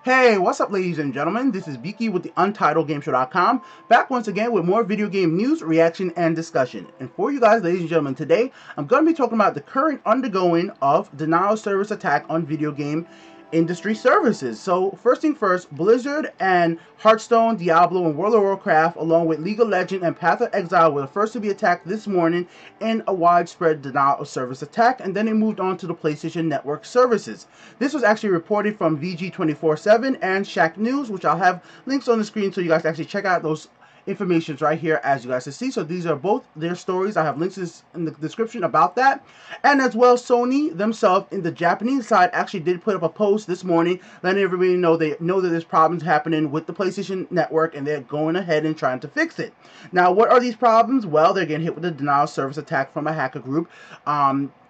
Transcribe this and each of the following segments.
Hey, what's up ladies and gentlemen, this is Beaky with the UntitledGameShow.com, back once again with more video game news, reaction, and discussion. And for you guys, ladies and gentlemen, today I'm going to be talking about the current undergoing of denial of service attack on video game industry services. So first thing first, Blizzard and Hearthstone, Diablo, and World of Warcraft, along with League of Legends and Path of Exile, were the first to be attacked this morning in a widespread denial of service attack, and then they moved on to the PlayStation Network services. This was actually reported from VG247 and Shack News, which I'll have links on the screen so you guys can actually check out those informations right here as you guys can see. So these are both their stories. I have links in the description about that. And as well, Sony themselves in the Japanese side actually did put up a post this morning letting everybody know they know that there's problems happening with the PlayStation Network and they're going ahead and trying to fix it. Now, what are these problems? Well, they're getting hit with a denial of service attack from a hacker group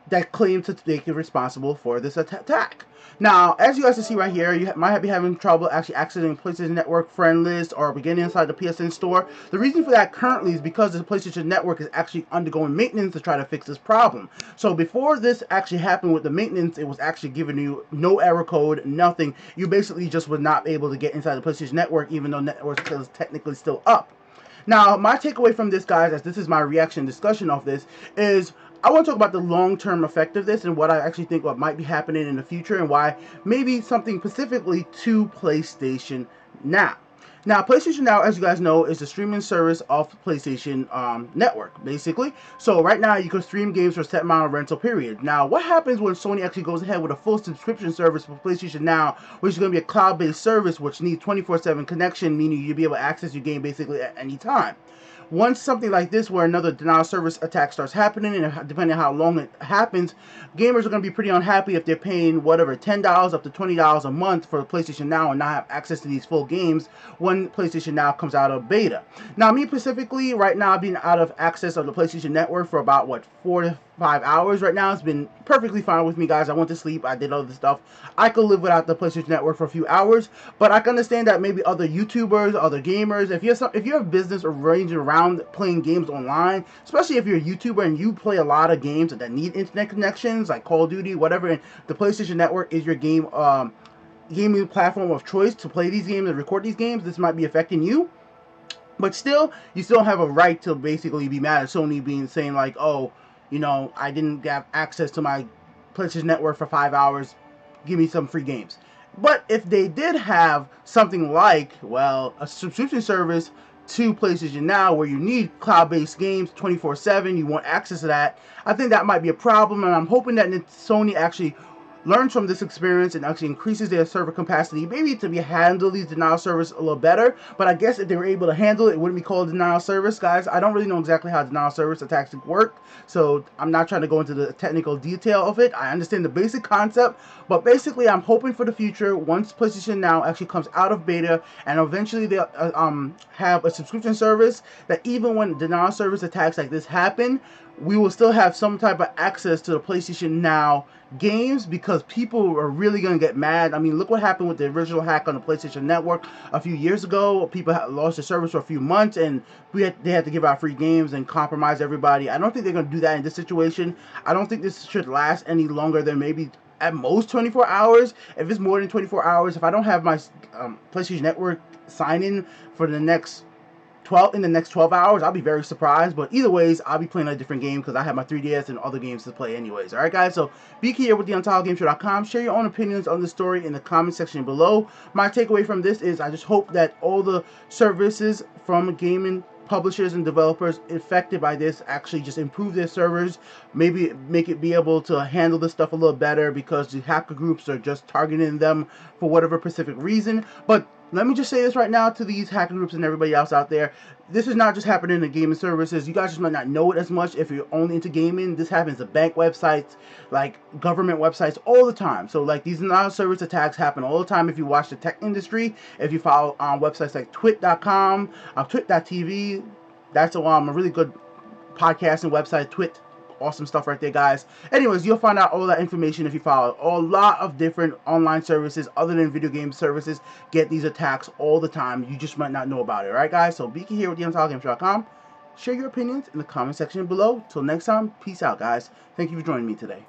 that claims to make it responsible for this attack. Now, as you guys can see right here, you might be having trouble actually accessing PlayStation Network friend list or beginning inside the PSN store. The reason for that currently is because the PlayStation Network is actually undergoing maintenance to try to fix this problem. So before this actually happened with the maintenance, it was actually giving you no error code, nothing. You basically just were not able to get inside the PlayStation Network, even though network is technically still up. Now, my takeaway from this, guys, as this is my reaction discussion of this, is I want to talk about the long-term effect of this and what I actually think what might be happening in the future and why maybe something specifically to PlayStation Now. Now, PlayStation Now, as you guys know, is the streaming service of PlayStation Network, basically. So right now, you can stream games for a set amount of rental period. Now, what happens when Sony actually goes ahead with a full subscription service for PlayStation Now, which is going to be a cloud-based service, which needs 24/7 connection, meaning you'll be able to access your game basically at any time. Once something like this, where another denial service attack starts happening, and depending on how long it happens, gamers are going to be pretty unhappy if they're paying whatever $10 up to $20 a month for PlayStation Now and not have access to these full games when PlayStation Now comes out of beta. Now, me specifically, right now, being out of access of the PlayStation Network for about 4 to 5 hours right now, it's been perfectly fine with me, guys. I went to sleep, I did all this stuff. I could live without the PlayStation Network for a few hours, but I can understand that maybe other YouTubers, other gamers, if you have business arranging around playing games online, especially if you're a YouTuber and you play a lot of games that need internet connections, like Call of Duty, whatever, and the PlayStation Network is your gaming platform of choice to play these games and record these games, this might be affecting you. But still, you still have a right to basically be mad at Sony being saying like, oh, you know, I didn't have access to my PlayStation Network for 5 hours, give me some free games. But if they did have something like, well, a subscription service to PlayStation Now where you need cloud-based games 24/7, you want access to that, I think that might be a problem, and I'm hoping that Sony actually learns from this experience and actually increases their server capacity, maybe to handle these denial service a little better. But I guess if they were able to handle it, it wouldn't be called denial service, guys. I don't really know exactly how denial service attacks work, so I'm not trying to go into the technical detail of it. I understand the basic concept, but basically I'm hoping for the future, once PlayStation Now actually comes out of beta and eventually they'll have a subscription service, that even when denial service attacks like this happen, we will still have some type of access to the PlayStation Now games, because people are really going to get mad. I mean, look what happened with the original hack on the PlayStation Network a few years ago. People lost their service for a few months, and they had to give out free games and compromise everybody. I don't think they're going to do that in this situation. I don't think this should last any longer than maybe at most 24 hours. If it's more than 24 hours, if I don't have my PlayStation Network sign in for the next 12 hours, I'll be very surprised. But either ways, I'll be playing a different game because I have my 3DS and other games to play anyways. Alright guys, so be here with the UntitledGameShow.com. Share your own opinions on the story in the comment section below. My takeaway from this is I just hope that all the services from gaming publishers and developers affected by this actually just improve their servers, maybe make it be able to handle this stuff a little better, because the hacker groups are just targeting them for whatever specific reason. But let me just say this right now to these hacker groups and everybody else out there. This is not just happening in the gaming services. You guys just might not know it as much if you're only into gaming. This happens to bank websites, like government websites, all the time. So like these denial service attacks happen all the time if you watch the tech industry. If you follow websites like twit.com, twit.tv, that's a really good podcasting website, Twit. Awesome stuff right there, guys. Anyways, you'll find out all that information if you follow a lot of different online services other than video game services get these attacks all the time. You just might not know about it. Alright guys, so Beaky here with the UntitledGameShow.com. Share your opinions in the comment section below. Till next time, peace out, guys. Thank you for joining me today.